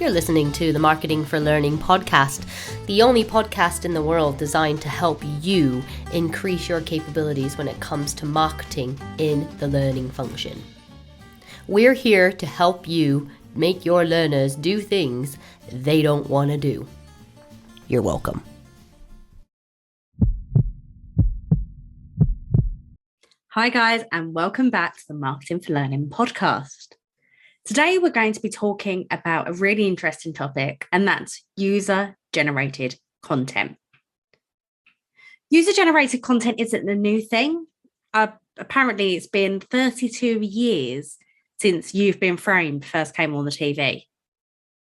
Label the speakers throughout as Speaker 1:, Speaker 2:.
Speaker 1: You're listening to the Marketing for Learning podcast, the only podcast in the world designed to help you increase your capabilities when it comes to marketing in the learning function. We're here to help you make your learners do things they don't want to do. You're welcome.
Speaker 2: Hi guys, and welcome back to the Marketing for Learning podcast. Today we're going to be talking about a really interesting topic, and that's user-generated content. User-generated content isn't a new thing. Apparently it's been 32 years since You've Been Framed first came on the TV.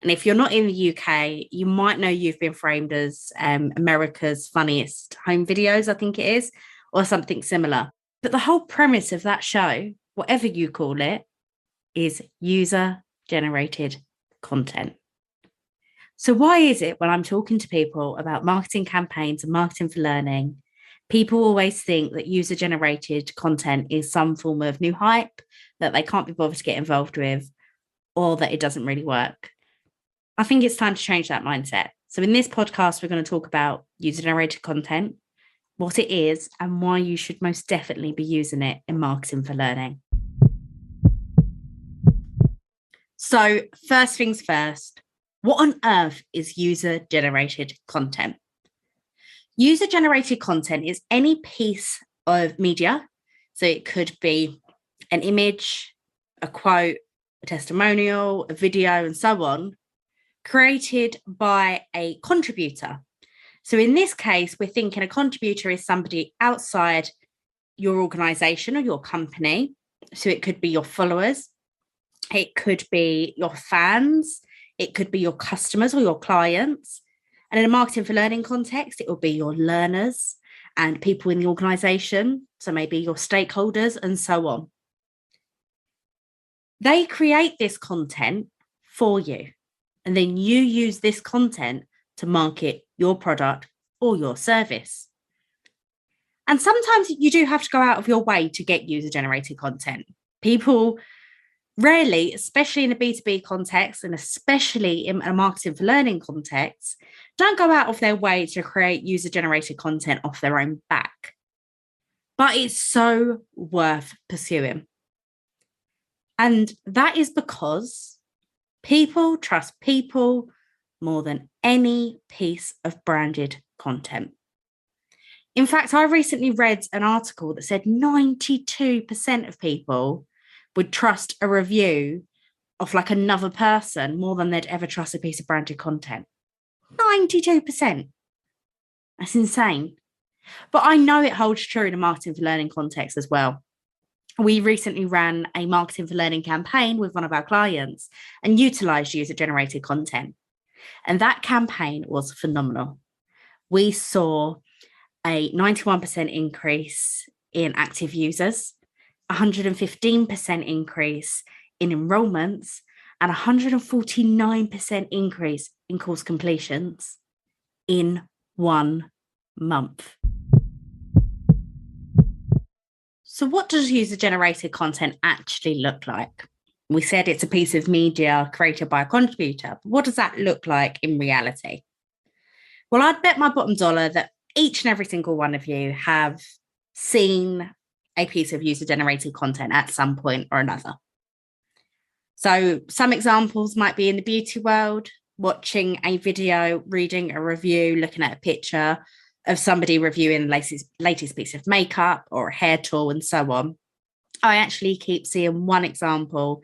Speaker 2: And if you're not in the UK, you might know You've Been Framed as America's Funniest Home Videos, I think it is, or something similar. But the whole premise of that show, whatever you call it, is user-generated content. So why is it when I'm talking to people about marketing campaigns and marketing for learning, people always think that user-generated content is some form of new hype that they can't be bothered to get involved with, or that it doesn't really work? I think it's time to change that mindset. So in this podcast, we're going to talk about user-generated content, what it is, and why you should most definitely be using it in marketing for learning. So first things first, what on earth is user-generated content? User-generated content is any piece of media. So it could be an image, a quote, a testimonial, a video, and so on, created by a contributor. So in this case, we're thinking a contributor is somebody outside your organization or your company. So it could be your followers. It could be your fans. It could be your customers or your clients. And in a marketing for learning context, it will be your learners and people in the organization. So maybe your stakeholders and so on. They create this content for you. And then you use this content to market your product or your service. And sometimes you do have to go out of your way to get user-generated content. People rarely, especially in a B2B context and especially in a marketing for learning context, don't go out of their way to create user-generated content off their own back. But it's so worth pursuing. And that is because people trust people more than any piece of branded content. In fact, I recently read an article that said 92% of people would trust a review of like another person more than they'd ever trust a piece of branded content. 92%. That's insane. But I know it holds true in a marketing for learning context as well. We recently ran a marketing for learning campaign with one of our clients and utilized user-generated content. And that campaign was phenomenal. We saw a 91% increase in active users, 115% increase in enrollments, and 149% increase in course completions in 1 month. So what does user-generated content actually look like? We said it's a piece of media created by a contributor. But what does that look like in reality? Well, I'd bet my bottom dollar that each and every single one of you have seen a piece of user-generated content at some point or another. So some examples might be in the beauty world, watching a video, reading a review, looking at a picture of somebody reviewing the latest piece of makeup or a hair tool and so on. I actually keep seeing one example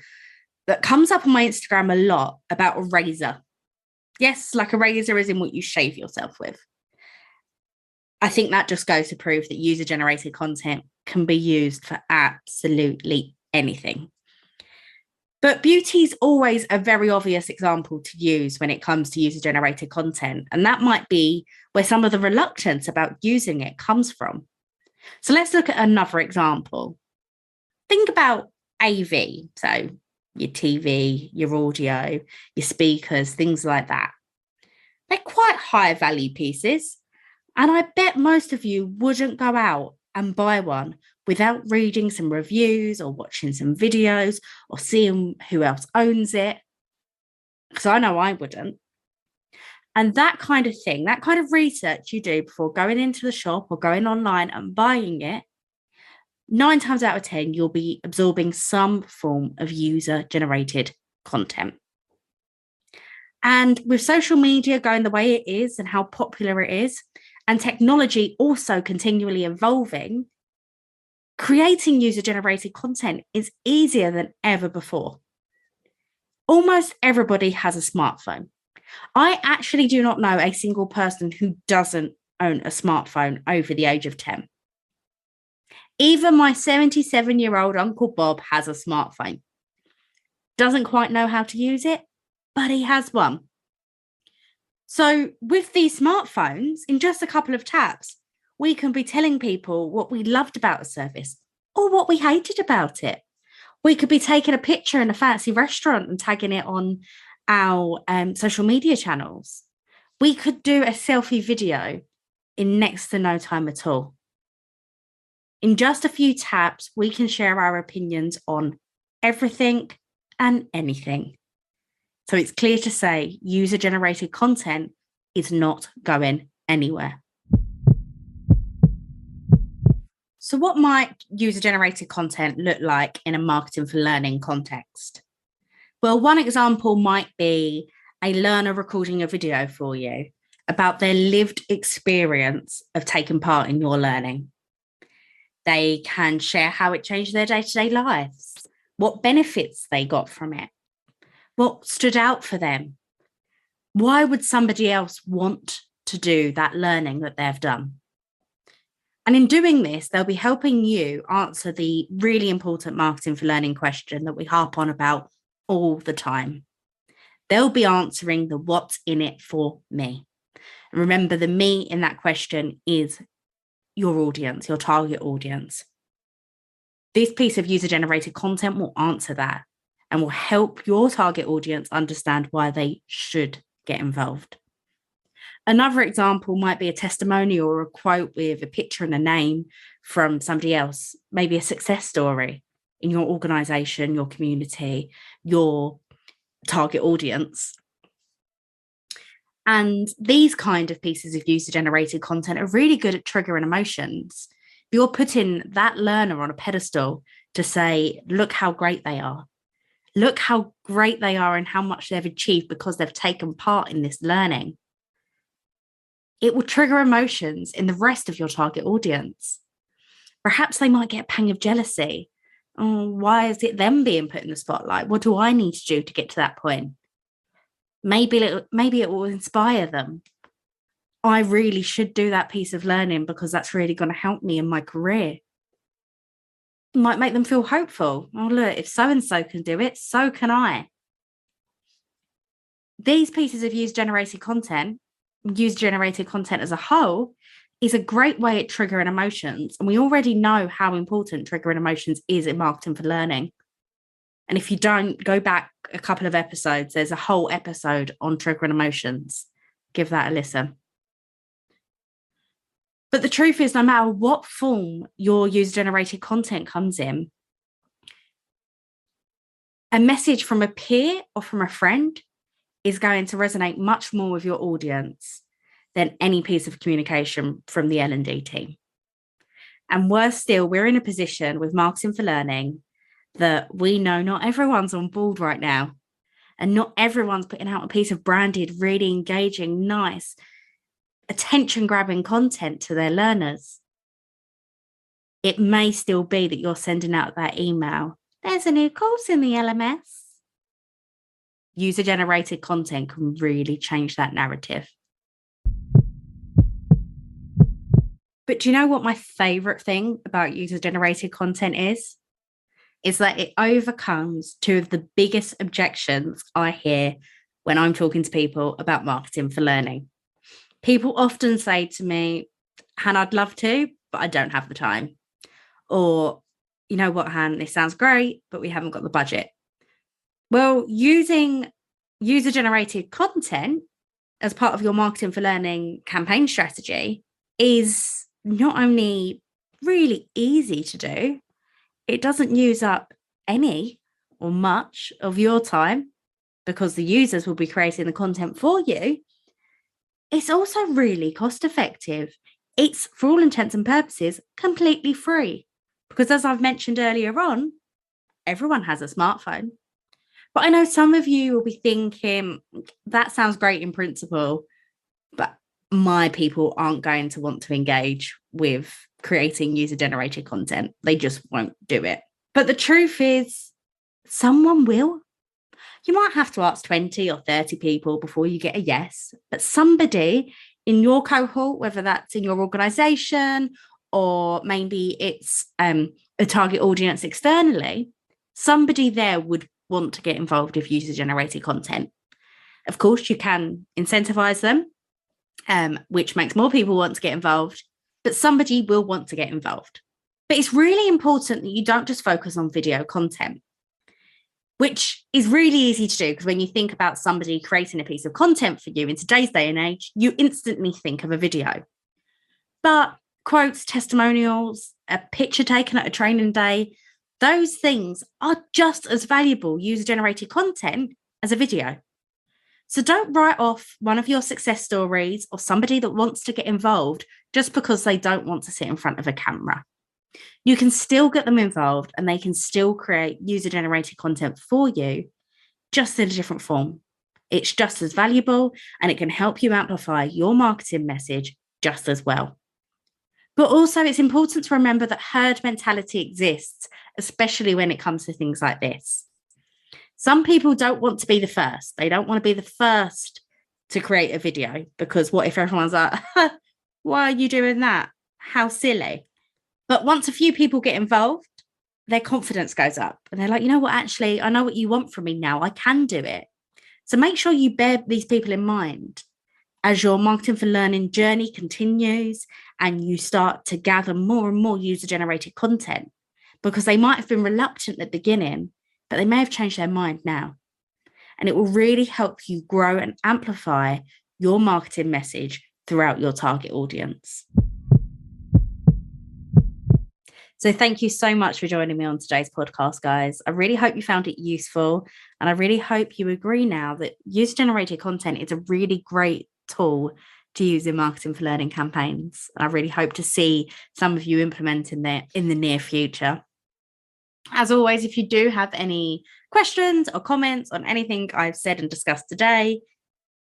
Speaker 2: that comes up on my Instagram a lot about a razor. Yes, like a razor is in what you shave yourself with. I think that just goes to prove that user-generated content can be used for absolutely anything. But beauty is always a very obvious example to use when it comes to user-generated content. And that might be where some of the reluctance about using it comes from. So let's look at another example. Think about AV, so your TV, your audio, your speakers, things like that. They're quite high value pieces. And I bet most of you wouldn't go out and buy one without reading some reviews or watching some videos or seeing who else owns it. because I know I wouldn't. And that kind of thing, that kind of research you do before going into the shop or going online and buying it, 9 times out of 10, you'll be absorbing some form of user generated content. And with social media going the way it is and how popular it is, and technology also continually evolving, creating user generated content is easier than ever before. Almost everybody has a smartphone. I actually do not know a single person who doesn't own a smartphone over the age of 10. Even my 77-year-old Uncle Bob has a smartphone. Doesn't quite know how to use it, but he has one. So with these smartphones, in just a couple of taps, we can be telling people what we loved about a service or what we hated about it. We could be taking a picture in a fancy restaurant and tagging it on our social media channels. We could do a selfie video in next to no time at all. In just a few taps, we can share our opinions on everything and anything. So it's clear to say user-generated content is not going anywhere. So what might user-generated content look like in a marketing for learning context? Well, one example might be a learner recording a video for you about their lived experience of taking part in your learning. They can share how it changed their day-to-day lives, what benefits they got from it, what stood out for them. Why would somebody else want to do that learning that they've done? And in doing this, they'll be helping you answer the really important marketing for learning question that we harp on about all the time. They'll be answering the what's in it for me. And remember, the me in that question is your audience, your target audience. This piece of user-generated content will answer that and will help your target audience understand why they should get involved. Another example might be a testimonial or a quote with a picture and a name from somebody else, maybe a success story in your organization, your community, your target audience. And these kind of pieces of user-generated content are really good at triggering emotions. You're putting that learner on a pedestal to say, look how great they are. Look how great they are and how much they've achieved because they've taken part in this learning. It will trigger emotions in the rest of your target audience. Perhaps they might get a pang of jealousy. Oh, why is it them being put in the spotlight? What do I need to do to get to that point? Maybe it will inspire them. I really should do that piece of learning because that's really going to help me in my career. It might make them feel hopeful. Oh, look, if so-and-so can do it, so can I. These pieces of user-generated content as a whole, is a great way at triggering emotions. And we already know how important triggering emotions is in marketing for learning. And if you don't, go back a couple of episodes. There's a whole episode on triggering emotions. Give that a listen. But the truth is, no matter what form your user-generated content comes in, a message from a peer or from a friend is going to resonate much more with your audience than any piece of communication from the L&D team. And worse still, we're in a position with marketing for learning that we know not everyone's on board right now. And not everyone's putting out a piece of branded, really engaging, nice, attention-grabbing content to their learners. It may still be that you're sending out that email. There's a new course in the LMS. User-generated content can really change that narrative. But do you know what my favorite thing about user-generated content is? Is that it overcomes two of the biggest objections I hear when I'm talking to people about marketing for learning. People often say to me, Han, I'd love to, but I don't have the time. Or, you know what, Han, this sounds great, but we haven't got the budget. Well, using user-generated content as part of your marketing for learning campaign strategy is not only really easy to do, it doesn't use up any or much of your time, because the users will be creating the content for you, it's also really cost effective. It's, for all intents and purposes, completely free. Because as I've mentioned earlier on, everyone has a smartphone. But I know some of you will be thinking, that sounds great in principle, but my people aren't going to want to engage with creating user-generated content. They just won't do it. But the truth is, someone will. You might have to ask 20 or 30 people before you get a yes, but somebody in your cohort, whether that's in your organization or maybe it's a target audience externally, somebody there would want to get involved with user-generated content. Of course, you can incentivize them, which makes more people want to get involved, but somebody will want to get involved. But it's really important that you don't just focus on video content, which is really easy to do, because when you think about somebody creating a piece of content for you in today's day and age, you instantly think of a video. But quotes, testimonials, a picture taken at a training day, those things are just as valuable user-generated content as a video. So don't write off one of your success stories or somebody that wants to get involved just because they don't want to sit in front of a camera. You can still get them involved and they can still create user-generated content for you, just in a different form. It's just as valuable and it can help you amplify your marketing message just as well. But also it's important to remember that herd mentality exists, especially when it comes to things like this. Some people don't want to be the first. They don't want to be the first to create a video, because what if everyone's like, why are you doing that? How silly. But once a few people get involved, their confidence goes up and they're like, you know what, actually, I know what you want from me now. I can do it. So make sure you bear these people in mind as your marketing for learning journey continues and you start to gather more and more user-generated content, because they might have been reluctant at the beginning, but they may have changed their mind now. And it will really help you grow and amplify your marketing message throughout your target audience. So thank you so much for joining me on today's podcast, guys. I really hope you found it useful. And I really hope you agree now that user-generated content is a really great tool to use in marketing for learning campaigns. And I really hope to see some of you implementing that in the near future. As always, if you do have any questions or comments on anything I've said and discussed today,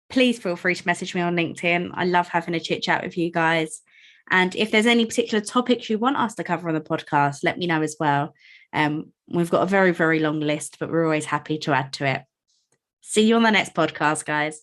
Speaker 2: please feel free to message me on LinkedIn. I love having a chit chat with you guys. And if there's any particular topics you want us to cover on the podcast, let me know as well. We've got a very, very long list, but we're always happy to add to it. See you on the next podcast, guys.